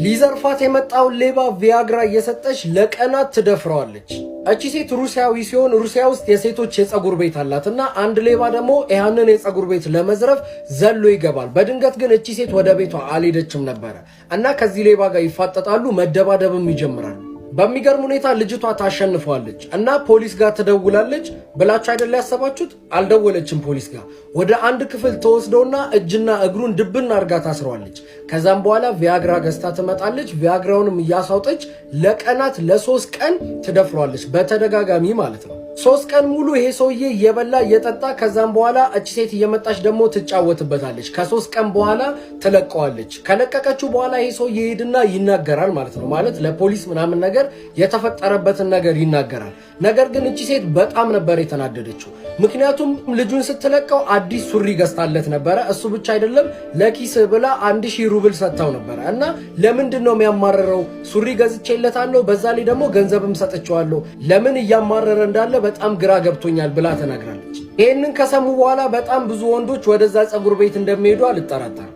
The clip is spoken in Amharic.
ሊዘርፋት የመጣው ሌባ ቪያግራ እየሰጠች ለቀናት ትደፍረዋለች። እቺ ሴት ሩሲያዊ ሲሆን ሩሲያ ውስጥ የሴቶች የፀጉር ቤት አላትና አንድ ሌባ ደግሞ ያንን የፀጉር ቤት ለመዝረፍ ዘሎ ይገባል። በድንገት ግን እቺ ሴት ወደ ቤቷ አልሄደችም ነበረ እና ከዚህ ሌባ ጋር ይፋጠጣሉ፣ መደባደብም ይጀምራሉ። በሚገርም ሁኔታ ልጅቷ ታሸንፈዋለች እና ፖሊስ ጋር ትደውላለች ብላችሁ አይደል ያሰባችሁት? አልደወለችም ፖሊስ ጋር። ወደ አንድ ክፍል ተወስደውና እጅና እግሩን ድብና አርጋ ታስረዋለች። ከዛም በኋላ ቪያግራ ገዝታ ትመጣለች። ቪያግራውንም እያሳውጠች ለቀናት ለ3 ቀን ትደፍሯለች፣ በተደጋጋሚ ማለት ነው። 3 ቀን ሙሉ ይሄ ሰውዬ እየበላ እየጠጣ ከዛም በኋላ እቺ ሴት እየመጣች ደግሞ ትጫወትበታለች። ከ3 ቀን በኋላ ትለቀዋለች። ከለቀቀችው በኋላ ይሄ ሰውዬ ይሄድና ይናገራል ማለት ነው። ማለት ለፖሊስ ምናምን ነገር የተፈጠረበትን ነገር ይናገራል። ነገር ግን እቺ ሴት በጣም ነበር የተናደደችው። ምክንያቱም ልጁን ስትለቀው አዲስ ሱሪ ገዝታለት ነበረ። እሱ ብቻ አይደለም ለኪስ ብላ 1000 ሩብል ሰጥታው ነበረ እና ለምንድን ነው የሚያማረረው? ሱሪ ገዝቼለታለሁ፣ በዛ ላይ ደግሞ ገንዘብም ሰጥቼዋለሁ፣ ለምን እያማረረ እንዳለ በጣም ግራ ገብቶኛል ብላ ተናግራለች። ይሄንን ከሰሙ በኋላ በጣም ብዙ ወንዶች ወደዛ ፀጉር ቤት እንደሚሄዱ አልጠራጠርም።